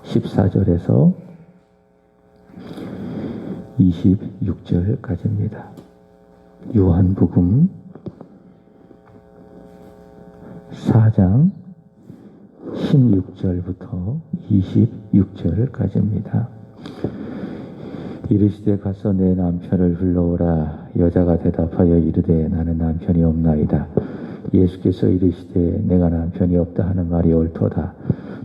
14절에서 26절까지입니다. 요한복음 4장 16절부터 26절까지입니다. 이르시되 가서 내 남편을 불러오라. 여자가 대답하여 이르되 나는 남편이 없나이다. 예수께서 이르시되 내가 남편이 없다 하는 말이 옳도다.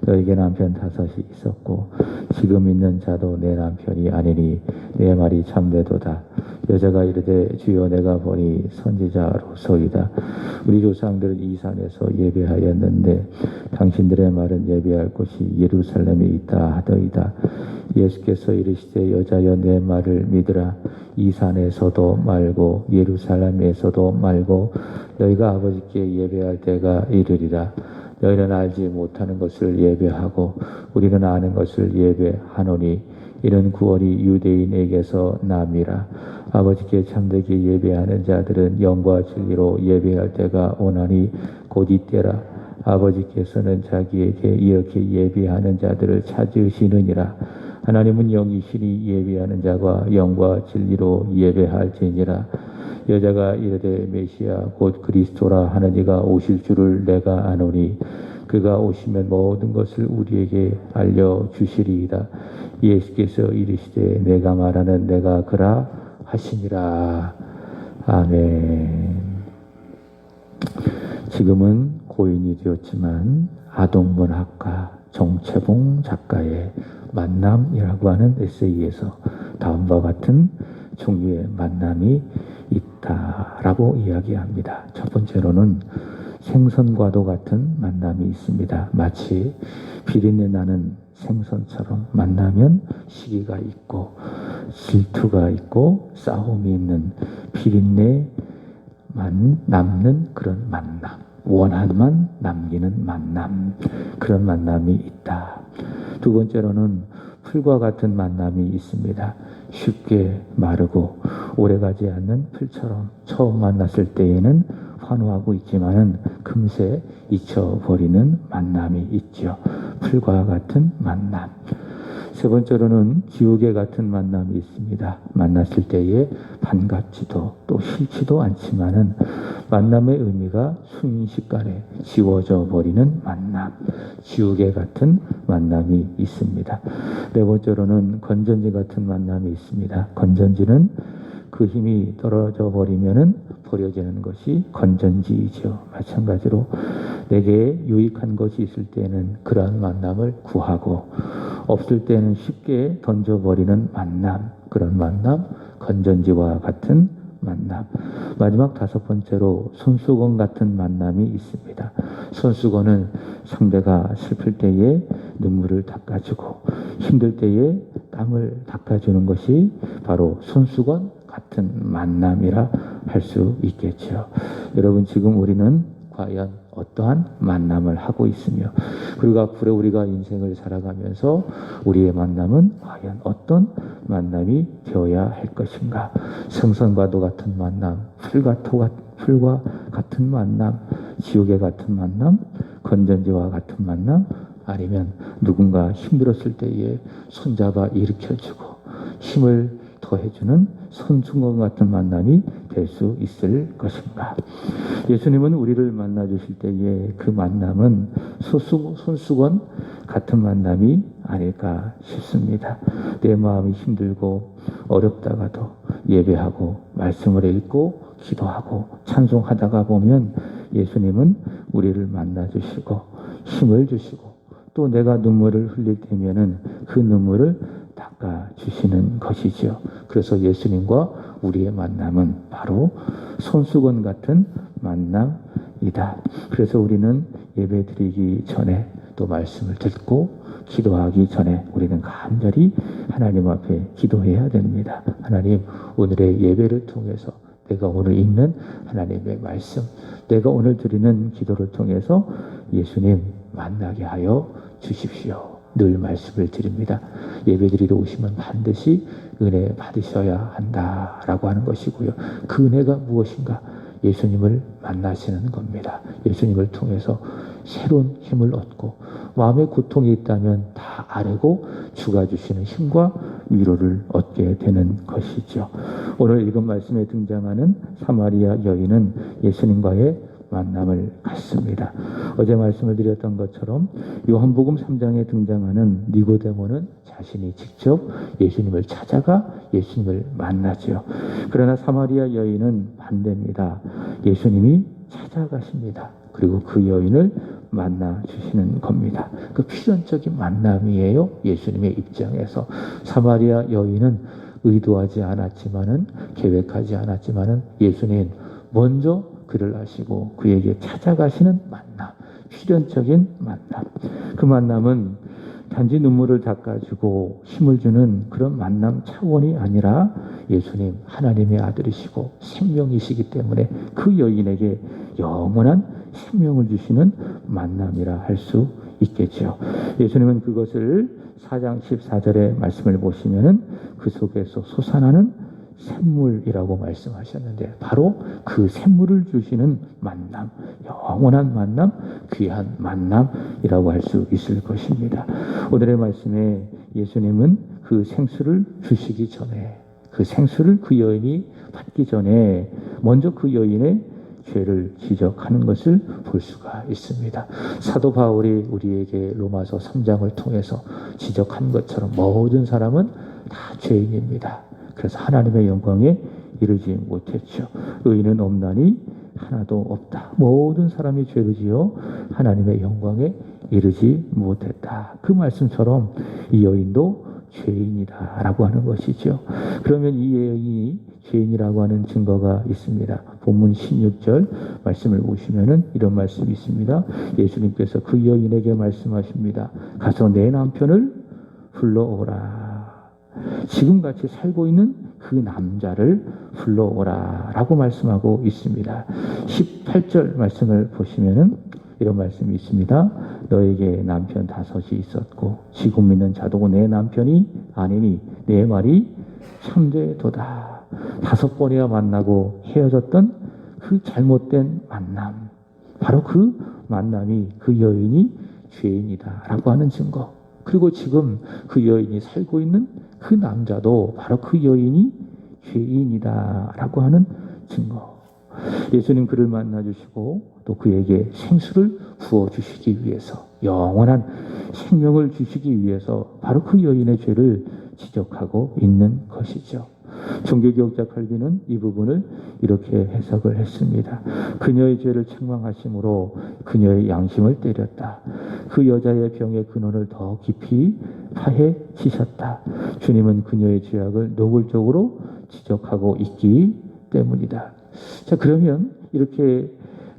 너에게 남편 5이 있었고 지금 있는 자도 내 남편이 아니니 내 말이 참되도다. 여자가 이르되 주여 내가 보니 선지자로소이다. 우리 조상들은 이 산에서 예배하였는데 당신들의 말은 예배할 곳이 예루살렘에 있다 하더이다. 예수께서 이르시되 여자여 내 말을 믿으라. 이 산에서도 말고 예루살렘에서도 말고 너희가 아버지께 예배할 때가 이르리라. 너희는 알지 못하는 것을 예배하고 우리는 아는 것을 예배하노니 이는 구원이 유대인에게서 남이라. 아버지께 참되게 예배하는 자들은 영과 진리로 예배할 때가 오나니 곧 이때라. 아버지께서는 자기에게 이렇게 예배하는 자들을 찾으시느니라. 하나님은 영이시니 예배하는 자가 영과 진리로 예배할지니라. 여자가 이르되 메시아 곧 그리스도라 하는 이가 오실 줄을 내가 아노니 그가 오시면 모든 것을 우리에게 알려주시리이다. 예수께서 이르시되 내가 말하는 내가 그라 하시니라. 아멘. 지금은 고인이 되었지만 아동문학가 정채봉 작가의 만남이라고 하는 에세이에서 다음과 같은 종류의 만남이 있다라고 이야기합니다. 첫 번째로는 생선과도 같은 만남이 있습니다. 마치 비린내 나는 생선처럼 만나면 시기가 있고 질투가 있고 싸움이 있는 비린내만 남는 그런 만남, 원한만 남기는 만남, 그런 만남이 있다. 두 번째로는 풀과 같은 만남이 있습니다. 쉽게 마르고 오래가지 않는 풀처럼 처음 만났을 때에는 환호하고 있지만은 금세 잊혀버리는 만남이 있죠. 풀과 같은 만남. 세 번째로는 지우개 같은 만남이 있습니다. 만났을 때에 반갑지도 또 싫지도 않지만은 만남의 의미가 순식간에 지워져 버리는 만남, 지우개 같은 만남이 있습니다. 네 번째로는 건전지 같은 만남이 있습니다. 건전지는 그 힘이 떨어져 버리면은 버려지는 것이 건전지이죠. 마찬가지로 내게 유익한 것이 있을 때는 그러한 만남을 구하고 없을 때는 쉽게 던져버리는 만남, 그런 만남, 건전지와 같은 만남. 마지막 다섯 번째로 손수건 같은 만남이 있습니다. 손수건은 상대가 슬플 때에 눈물을 닦아주고 힘들 때에 땀을 닦아주는 것이 바로 손수건 같은 만남이라 할 수 있겠죠. 여러분, 지금 우리는 과연 어떠한 만남을 하고 있으며 그리고 앞으로 우리가 인생을 살아가면서 우리의 만남은 과연 어떤 만남이 되어야 할 것인가? 생선과도 같은 만남, 풀과 같은 만남, 지옥에 같은 만남, 건전지와 같은 만남, 아니면 누군가 힘들었을 때에 손잡아 일으켜주고 힘을 더해주는 손수건 같은 만남이 될 수 있을 것인가? 예수님은 우리를 만나주실 때에 그 만남은 손수건 같은 만남이 아닐까 싶습니다. 내 마음이 힘들고 어렵다가도 예배하고 말씀을 읽고 기도하고 찬송하다가 보면 예수님은 우리를 만나주시고 힘을 주시고 또 내가 눈물을 흘릴 때면은 그 눈물을 닦아주시는 것이죠. 그래서 예수님과 우리의 만남은 바로 손수건 같은 만남이다. 그래서 우리는 예배 드리기 전에 또 말씀을 듣고 기도하기 전에 우리는 간절히 하나님 앞에 기도해야 됩니다. 하나님, 오늘의 예배를 통해서 내가 오늘 읽는 하나님의 말씀, 내가 오늘 드리는 기도를 통해서 예수님 만나게 하여 주십시오. 늘 말씀을 드립니다. 예배드리러 오시면 반드시 은혜 받으셔야 한다라고 하는 것이고요. 그 은혜가 무엇인가? 예수님을 만나시는 겁니다. 예수님을 통해서 새로운 힘을 얻고 마음에 고통이 있다면 다 아뢰고 주가 주시는 힘과 위로를 얻게 되는 것이죠. 오늘 읽은 말씀에 등장하는 사마리아 여인은 예수님과의 만남을 갖습니다. 어제 말씀을 드렸던 것처럼 요한복음 3장에 등장하는 니고데모는 자신이 직접 예수님을 찾아가 예수님을 만나죠. 그러나 사마리아 여인은 반대입니다. 예수님이 찾아가십니다. 그리고 그 여인을 만나 주시는 겁니다. 그 필연적인 만남이에요. 예수님의 입장에서. 사마리아 여인은 의도하지 않았지만은, 계획하지 않았지만은 예수님 먼저 그를 아시고 그에게 찾아가시는 만남, 필연적인 만남. 그 만남은 단지 눈물을 닦아주고 힘을 주는 그런 만남 차원이 아니라 예수님 하나님의 아들이시고 생명이시기 때문에 그 여인에게 영원한 생명을 주시는 만남이라 할 수 있겠죠. 예수님은 그것을 4장 14절의 말씀을 보시면은 그 속에서 솟아나는 샘물이라고 말씀하셨는데 바로 그 샘물을 주시는 만남, 영원한 만남, 귀한 만남이라고 할 수 있을 것입니다. 오늘의 말씀에 예수님은 그 생수를 주시기 전에, 그 생수를 그 여인이 받기 전에 먼저 그 여인의 죄를 지적하는 것을 볼 수가 있습니다. 사도 바울이 우리에게 로마서 3장을 통해서 지적한 것처럼 모든 사람은 다 죄인입니다. 그래서 하나님의 영광에 이르지 못했죠. 의인은 없나니 하나도 없다. 모든 사람이 죄를 지어 하나님의 영광에 이르지 못했다. 그 말씀처럼 이 여인도 죄인이다 라고 하는 것이죠. 그러면 이 여인이 죄인이라고 하는 증거가 있습니다. 본문 16절 말씀을 보시면은 이런 말씀이 있습니다. 예수님께서 그 여인에게 말씀하십니다. 가서 내 남편을 불러오라. 지금같이 살고 있는 그 남자를 불러오라 라고 말씀하고 있습니다. 18절 말씀을 보시면은 이런 말씀이 있습니다. 너에게 남편 5이 있었고 지금 있는 자도 내 남편이 아니니 내 말이 참되도다. 5번이나 만나고 헤어졌던 그 잘못된 만남, 바로 그 만남이 그 여인이 죄인이다 라고 하는 증거. 그리고 지금 그 여인이 살고 있는 그 남자도 바로 그 여인이 죄인이다 라고 하는 증거. 예수님 그를 만나 주시고 또 그에게 생수를 부어 주시기 위해서, 영원한 생명을 주시기 위해서 바로 그 여인의 죄를 지적하고 있는 것이죠. 종교개혁자 칼빈은 이 부분을 이렇게 해석을 했습니다. 그녀의 죄를 책망하심으로 그녀의 양심을 때렸다. 그 여자의 병의 근원을 더 깊이 파헤치셨다. 주님은 그녀의 죄악을 노골적으로 지적하고 있기 때문이다. 자, 그러면 이렇게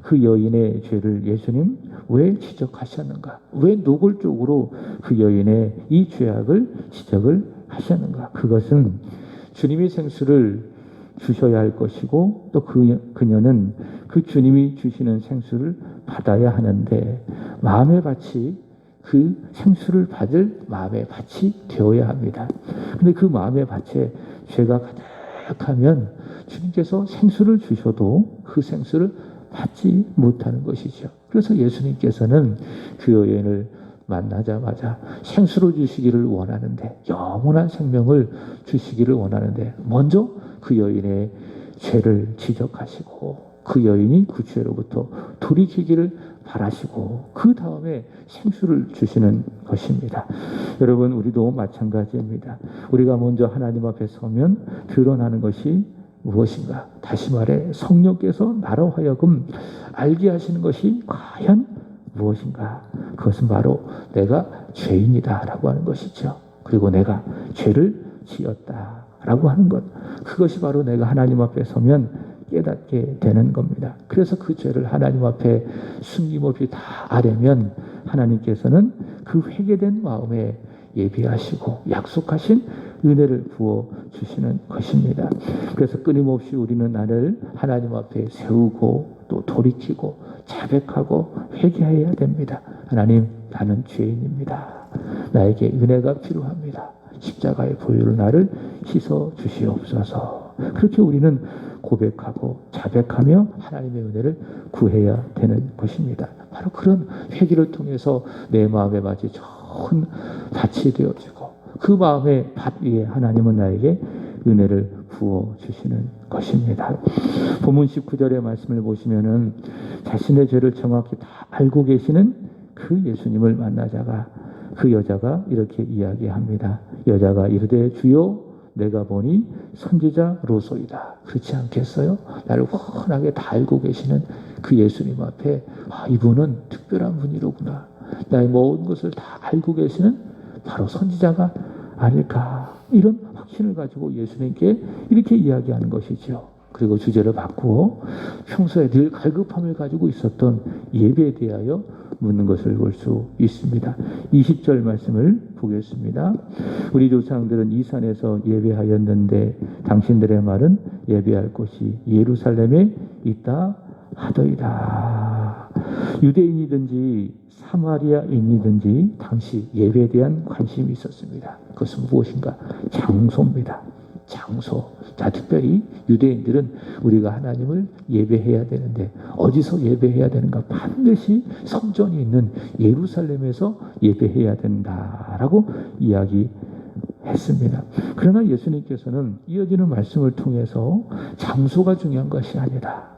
그 여인의 죄를 예수님 왜 지적하셨는가? 왜 노골적으로 그 여인의 이 죄악을 지적을 하셨는가? 그것은 주님이 생수를 주셔야 할 것이고 또 그녀는 그 주님이 주시는 생수를 받아야 하는데 마음의 밭이 그 생수를 받을 마음의 밭이 되어야 합니다. 그런데 그 마음의 밭에 죄가 가득하면 주님께서 생수를 주셔도 그 생수를 받지 못하는 것이죠. 그래서 예수님께서는 그 여인을 만나자마자 생수를 주시기를 원하는데, 영원한 생명을 주시기를 원하는데 먼저 그 여인의 죄를 지적하시고 그 여인이 그 죄로부터 돌이키기를 바라시고 그 다음에 생수를 주시는 것입니다. 여러분, 우리도 마찬가지입니다. 우리가 먼저 하나님 앞에 서면 드러나는 것이 무엇인가? 다시 말해 성령께서 나로 하여금 알게 하시는 것이 과연 무엇인가? 그것은 바로 내가 죄인이다 라고 하는 것이죠. 그리고 내가 죄를 지었다 라고 하는 것, 그것이 바로 내가 하나님 앞에 서면 깨닫게 되는 겁니다. 그래서 그 죄를 하나님 앞에 숨김없이 다 아뢰면 하나님께서는 그 회개된 마음에 예비하시고 약속하신 은혜를 부어 주시는 것입니다. 그래서 끊임없이 우리는 나를 하나님 앞에 세우고 또 돌이키고 자백하고 회개해야 됩니다. 하나님, 나는 죄인입니다. 나에게 은혜가 필요합니다. 십자가의 보혈로 나를 씻어 주시옵소서. 그렇게 우리는 고백하고 자백하며 하나님의 은혜를 구해야 되는 것입니다. 바로 그런 회개를 통해서 내 마음에 마치 좋은 밭이 되어지고 그 마음의 밭 위에 하나님은 나에게 은혜를 부어주시는 것입니다. 본문 19절의 말씀을 보시면은 자신의 죄를 정확히 다 알고 계시는 그 예수님을 만나자가 그 여자가 이렇게 이야기합니다. 여자가 이르되 주여 내가 보니 선지자로소이다. 그렇지 않겠어요? 나를 훤하게 다 알고 계시는 그 예수님 앞에 이분은 특별한 분이로구나. 나의 모든 것을 다 알고 계시는 바로 선지자가 아닐까. 이런 확신을 가지고 예수님께 이렇게 이야기하는 것이죠. 그리고 주제를 바꾸어 평소에 늘 갈급함을 가지고 있었던 예배에 대하여 묻는 것을 볼 수 있습니다. 20절 말씀을 보겠습니다. 우리 조상들은 이 산에서 예배하였는데 당신들의 말은 예배할 곳이 예루살렘에 있다 하더이다. 유대인이든지 사마리아인이든지 당시 예배에 대한 관심이 있었습니다. 그것은 무엇인가? 장소입니다. 장소. 자, 특별히 유대인들은 우리가 하나님을 예배해야 되는데 어디서 예배해야 되는가? 반드시 성전이 있는 예루살렘에서 예배해야 된다라고 이야기했습니다. 그러나 예수님께서는 이어지는 말씀을 통해서 장소가 중요한 것이 아니다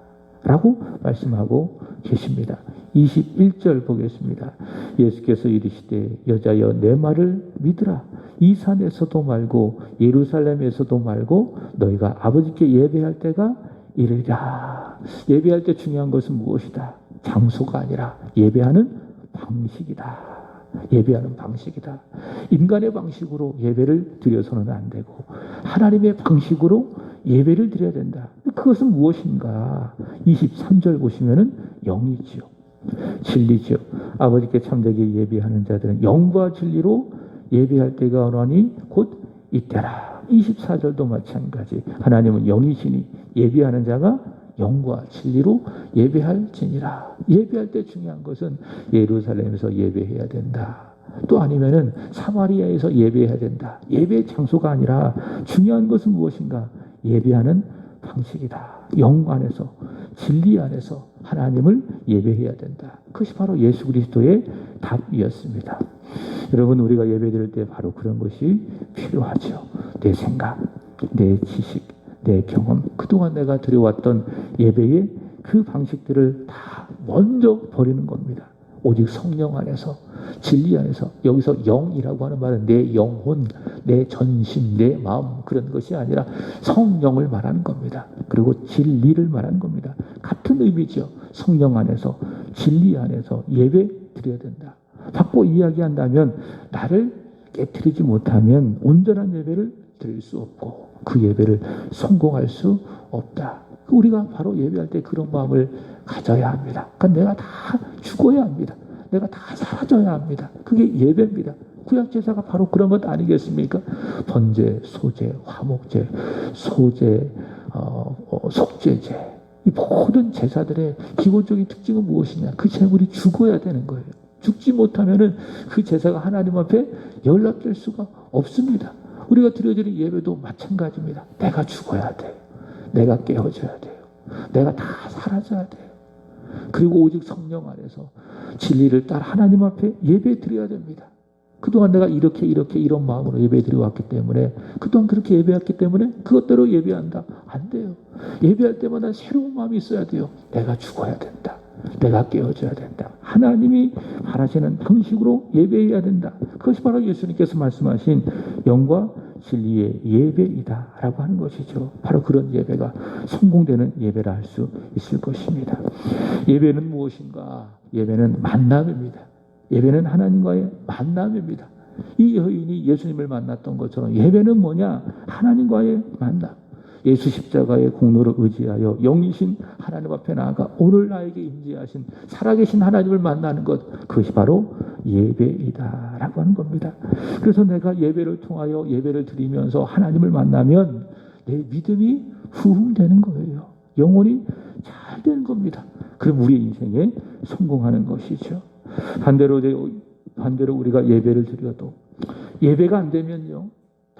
라고 말씀하고 계십니다. 21절 보겠습니다. 예수께서 이르시되 여자여 내 말을 믿으라. 이 산에서도 말고 예루살렘에서도 말고 너희가 아버지께 예배할 때가 이르리라. 예배할 때 중요한 것은 무엇이다? 장소가 아니라 예배하는 방식이다. 예배하는 방식이다. 인간의 방식으로 예배를 드려서는 안 되고 하나님의 방식으로 예배를 드려야 된다. 그것은 무엇인가? 23절 보시면은 영이지요. 진리죠. 아버지께 참되게 예배하는 자들은 영과 진리로 예배할 때가 오나니 곧 이때라. 24절도 마찬가지. 하나님은 영이시니 예배하는 자가 영과 진리로 예배할지니라. 예배할 때 중요한 것은 예루살렘에서 예배해야 된다. 또 아니면은 사마리아에서 예배해야 된다. 예배의 장소가 아니라 중요한 것은 무엇인가? 예배하는 방식이다. 영 안에서 진리 안에서 하나님을 예배해야 된다. 그것이 바로 예수 그리스도의 답이었습니다. 여러분, 우리가 예배드릴 때 바로 그런 것이 필요하죠. 내 생각, 내 지식, 내 경험, 그동안 내가 드려왔던 예배의 그 방식들을 다 먼저 버리는 겁니다. 오직 성령 안에서, 진리 안에서. 여기서 영이라고 하는 말은 내 영혼, 내 전심, 내 마음, 그런 것이 아니라 성령을 말하는 겁니다. 그리고 진리를 말하는 겁니다. 같은 의미죠. 성령 안에서, 진리 안에서 예배 드려야 된다. 바꿔 이야기한다면 나를 깨트리지 못하면 온전한 예배를 드릴 수 없고 그 예배를 성공할 수 없다. 우리가 바로 예배할 때 그런 마음을 가져야 합니다. 그러니까 내가 다 죽어야 합니다. 내가 다 사라져야 합니다. 그게 예배입니다. 구약제사가 바로 그런 것 아니겠습니까? 번제, 소제, 화목제, 소제, 속죄제. 이 모든 제사들의 기본적인 특징은 무엇이냐? 그 제물이 죽어야 되는 거예요. 죽지 못하면은 그 제사가 하나님 앞에 연락될 수가 없습니다. 우리가 드려지는 예배도 마찬가지입니다. 내가 죽어야 돼요. 내가 깨어져야 돼요. 내가 다 사라져야 돼요. 그리고 오직 성령 안에서 진리를 따라 하나님 앞에 예배 드려야 됩니다. 그동안 내가 이런 마음으로 예배 드려왔기 때문에, 그동안 그렇게 예배했기 때문에 그것대로 예배한다. 안 돼요. 예배할 때마다 새로운 마음이 있어야 돼요. 내가 죽어야 된다. 내가 깨어져야 된다. 하나님이 바라시는 방식으로 예배해야 된다. 그것이 바로 예수님께서 말씀하신 영과 진리의 예배이다 라고 하는 것이죠. 바로 그런 예배가 성공되는 예배라 할 수 있을 것입니다. 예배는 무엇인가? 예배는 만남입니다. 예배는 하나님과의 만남입니다. 이 여인이 예수님을 만났던 것처럼 예배는 뭐냐? 하나님과의 만남. 예수 십자가의 공로를 의지하여 영이신 하나님 앞에 나아가 오늘 나에게 임재하신 살아계신 하나님을 만나는 것, 그것이 바로 예배이다 라고 하는 겁니다. 그래서 내가 예배를 통하여 예배를 드리면서 하나님을 만나면 내 믿음이 부흥되는 거예요. 영혼이 잘 되는 겁니다. 그럼 우리 인생에 성공하는 것이죠. 반대로 우리가 예배를 드려도 예배가 안 되면요,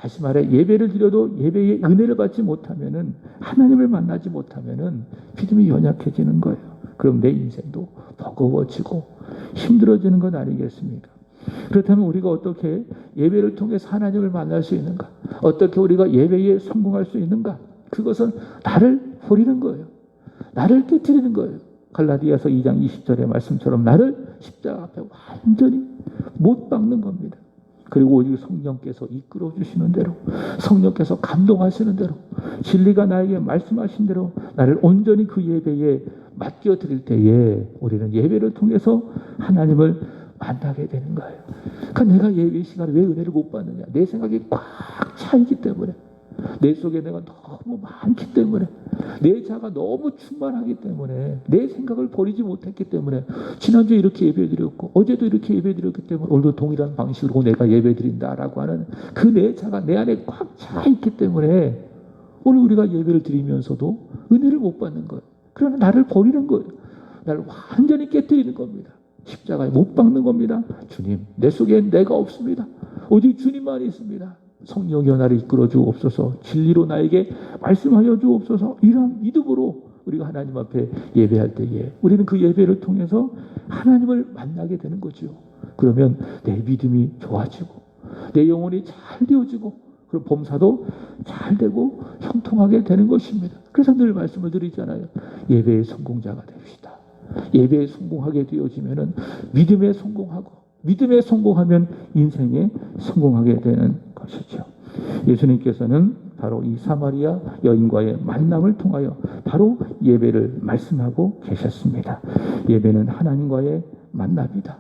다시 말해 예배를 드려도 예배의 은혜를 받지 못하면은, 하나님을 만나지 못하면은 믿음이 연약해지는 거예요. 그럼 내 인생도 버거워지고 힘들어지는 것 아니겠습니까? 그렇다면 우리가 어떻게 예배를 통해서 하나님을 만날 수 있는가? 어떻게 우리가 예배에 성공할 수 있는가? 그것은 나를 버리는 거예요. 나를 깨뜨리는 거예요. 갈라디아서 2장 20절의 말씀처럼 나를 십자가 앞에 완전히 못 박는 겁니다. 그리고 오직 성령께서 이끌어 주시는 대로, 성령께서 감동하시는 대로, 진리가 나에게 말씀하신 대로 나를 온전히 그 예배에 맡겨드릴 때에 우리는 예배를 통해서 하나님을 만나게 되는 거예요. 그러니까 내가 예배 시간에 왜 은혜를 못 받느냐? 내 생각이 꽉 차 있기 때문에, 내 속에 내가 너무 많기 때문에, 내 자가 너무 충만하기 때문에, 내 생각을 버리지 못했기 때문에, 지난주에 이렇게 예배드렸고 어제도 이렇게 예배드렸기 때문에 오늘도 동일한 방식으로 내가 예배드린다라고 하는 그 내 자가 내 안에 꽉 차 있기 때문에 오늘 우리가 예배를 드리면서도 은혜를 못 받는 거예요. 그러나 나를 버리는 거예요. 나를 완전히 깨뜨리는 겁니다. 십자가에 못 박는 겁니다. 주님, 내 속에 내가 없습니다. 오직 주님만 있습니다. 성령이여 나를 이끌어 주옵소서, 진리로 나에게 말씀하여 주옵소서. 이러한 믿음으로 우리가 하나님 앞에 예배할 때에 우리는 그 예배를 통해서 하나님을 만나게 되는 거죠. 그러면 내 믿음이 좋아지고 내 영혼이 잘 되어지고, 그리고 범사도 잘 되고 형통하게 되는 것입니다. 그래서 늘 말씀을 드리잖아요. 예배의 성공자가 됩시다. 예배에 성공하게 되어지면은 믿음에 성공하고, 믿음에 성공하면 인생에 성공하게 되는 것이죠. 예수님께서는 바로 이 사마리아 여인과의 만남을 통하여 바로 예배를 말씀하고 계셨습니다. 예배는 하나님과의 만남이다.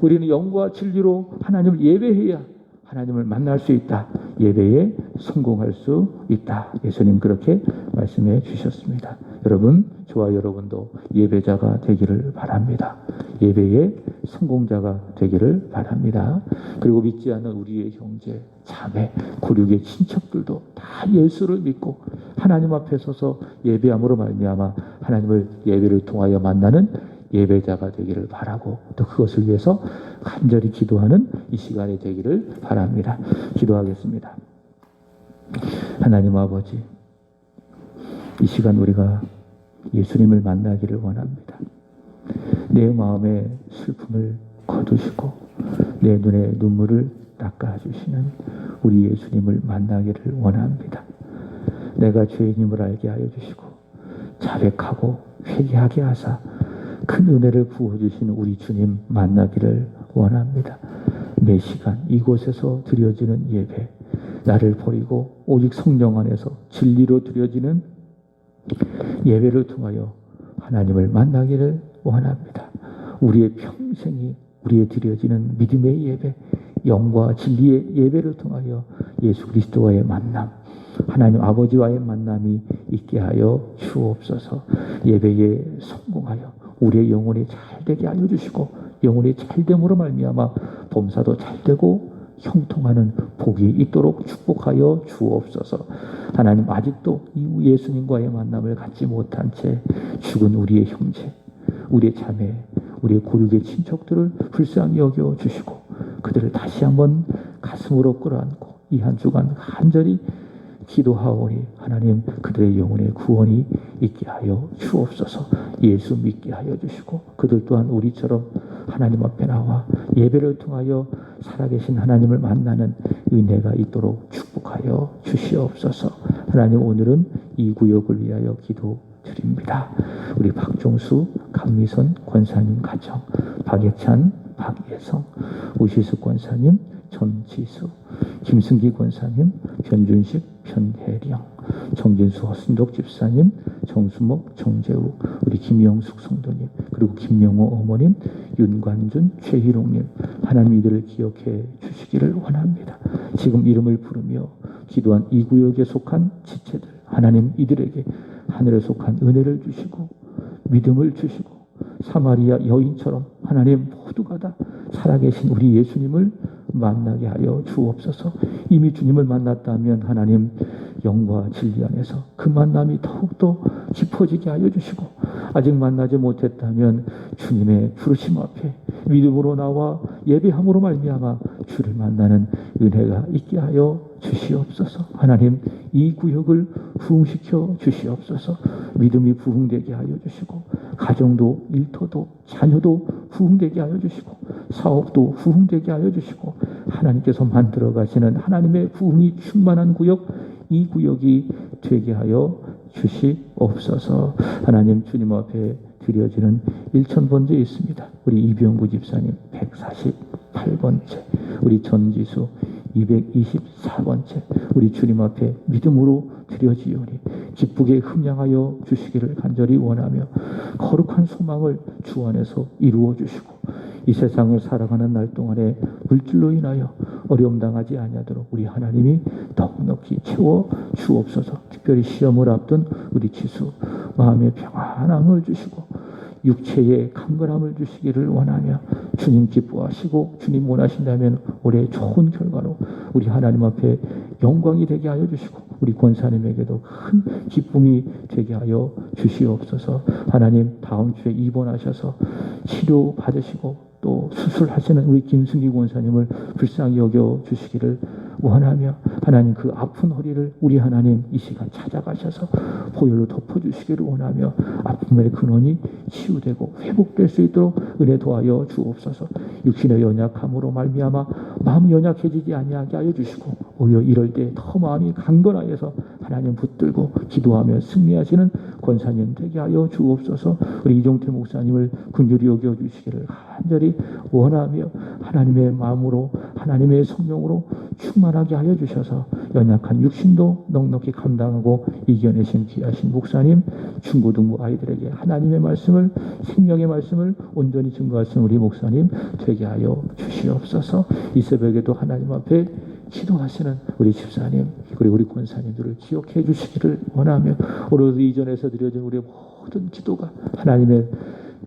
우리는 영과 진리로 하나님을 예배해야 하나님을 만날 수 있다. 예배에 성공할 수 있다. 예수님 그렇게 말씀해 주셨습니다. 여러분, 저와 여러분도 예배자가 되기를 바랍니다. 예배의 성공자가 되기를 바랍니다. 그리고 믿지 않는 우리의 형제, 자매, 고륙의 친척들도 다 예수를 믿고 하나님 앞에 서서 예배함으로 말미암아 하나님을 예배를 통하여 만나는 예배자가 되기를 바라고, 또 그것을 위해서 간절히 기도하는 이 시간이 되기를 바랍니다. 기도하겠습니다. 하나님 아버지, 이 시간 우리가 예수님을 만나기를 원합니다. 내 마음의 슬픔을 거두시고 내 눈의 눈물을 닦아주시는 우리 예수님을 만나기를 원합니다. 내가 죄인임을 알게 하여 주시고 자백하고 회개하게 하사 큰 은혜를 부어주시는 우리 주님 만나기를 원합니다. 매 시간 이곳에서 드려지는 예배, 나를 버리고 오직 성령 안에서 진리로 드려지는 예배를 통하여 하나님을 만나기를 원합니다. 우리의 평생이 우리의 드려지는 믿음의 예배, 영과 진리의 예배를 통하여 예수 그리스도와의 만남, 하나님 아버지와의 만남이 있게 하여 주옵소서. 예배에 성공하여 우리의 영혼이 잘되게 알려주시고 영혼이 잘됨으로 말미암아 범사도 잘되고 형통하는 복이 있도록 축복하여 주옵소서. 하나님, 아직도 이 예수님과의 만남을 갖지 못한 채 죽은 우리의 형제, 우리의 자매, 우리의 고륙의 친척들을 불쌍히 여겨 주시고 그들을 다시 한번 가슴으로 끌어안고 이 한 주간 간절히 기도하오니 하나님, 그들의 영혼의 구원이 있게 하여 주옵소서. 예수 믿게 하여 주시고 그들 또한 우리처럼 하나님 앞에 나와 예배를 통하여 살아계신 하나님을 만나는 은혜가 있도록 축복하여 주시옵소서. 하나님, 오늘은 이 구역을 위하여 기도드립니다. 우리 박종수, 강미선 권사님 가정, 박예찬, 박예성, 우시숙 권사님, 전지수, 김승기 권사님, 변준식, 변혜령, 정진수 허순덕 집사님, 정수목, 정재우, 우리 김영숙 성도님, 그리고 김영호 어머님, 윤관준, 최희롱님, 하나님 이들을 기억해 주시기를 원합니다. 지금 이름을 부르며 기도한 이 구역에 속한 지체들, 하나님 이들에게 하늘에 속한 은혜를 주시고 믿음을 주시고 사마리아 여인처럼 하나님 모두가 다 살아계신 우리 예수님을 만나게 하여 주옵소서. 이미 주님을 만났다면 하나님 영과 진리 안에서 그 만남이 더욱더 깊어지게 하여 주시고, 아직 만나지 못했다면 주님의 부르심 앞에 믿음으로 나와 예배함으로 말미암아 주를 만나는 은혜가 있게 하여 주시옵소서. 하나님, 이 구역을 부흥시켜 주시옵소서. 믿음이 부흥되게 하여 주시고, 가정도 일터도 자녀도 부흥되게 하여 주시고, 사업도 부흥되게 하여 주시고, 하나님께서 만들어 가시는 하나님의 부흥이 충만한 구역, 이 구역이 되게 하여 주시옵소서. 하나님, 주님 앞에 드려지는 1000번째 있습니다. 우리 이병구 집사님 148번째, 우리 전지수 224번째, 우리 주님 앞에 믿음으로 드려지오니 기쁘게 흠양하여 주시기를 간절히 원하며, 거룩한 소망을 주 안에서 이루어 주시고, 이 세상을 살아가는 날 동안에 물질로 인하여 어려움 당하지 아니하도록 우리 하나님이 넉넉히 채워 주옵소서. 특별히 시험을 앞둔 우리 지수 마음의 평안함을 주시고 육체의 강건함을 주시기를 원하며, 주님 기뻐하시고 주님 원하신다면 올해 좋은 결과로 우리 하나님 앞에 영광이 되게 하여 주시고, 우리 권사님에게도 큰 기쁨이 되게 하여 주시옵소서. 하나님, 다음 주에 입원하셔서 치료 받으시고 또 수술하시는 우리 김승기 권사님을 불쌍히 여겨 주시기를 원하며, 하나님, 그 아픈 허리를 우리 하나님 이 시간 찾아가셔서 보혈로 덮어주시기를 원하며, 아픔의 근원이 치유되고 회복될 수 있도록 은혜 도하여 주옵소서. 육신의 연약함으로 말미암아 마음 연약해지지 아니하게 하여 주시고, 오히려 이럴 때 더 마음이 강건하여서 하나님 붙들고 기도하며 승리하시는 권사님 되게 하여 주옵소서. 우리 이종태 목사님을 긍휼히 여겨 주시기를 간절히 원하며, 하나님의 마음으로 하나님의 성령으로 충만하게 하여 주셔서 연약한 육신도 넉넉히 감당하고 이겨내신 귀하신 목사님, 중고등부 아이들에게 하나님의 말씀을, 생명의 말씀을 온전히 증거하신 우리 목사님 되게 하여 주시옵소서. 이 새벽에도 하나님 앞에 기도하시는 우리 집사님 그리고 우리 권사님들을 기억해 주시기를 원하며, 오늘도 이전에서 드려진 우리의 모든 기도가 하나님의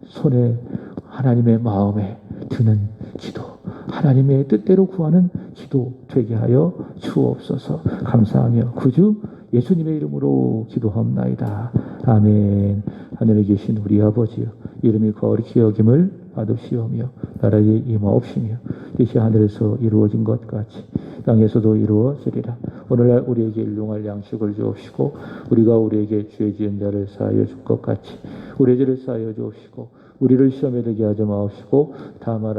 손에, 하나님의 마음에 드는 기도, 하나님의 뜻대로 구하는 기도 되게 하여 주옵소서. 감사하며 구주 예수님의 이름으로 기도하옵나이다. 아멘. 하늘에 계신 우리 아버지여, 이름이 거룩히 여김을 받으시오며 나라에 임하옵시며 뜻이 하늘에서 이루어진 것 같이 땅에서도 이루어지리라. 오늘날 우리에게 일용할 양식을 주옵시고, 우리가 우리에게 죄 지은 자를 사하여 줄 것 같이 우리 죄를 사하여 주옵시고, 우리를 시험에 들게 하지 마옵시고 다만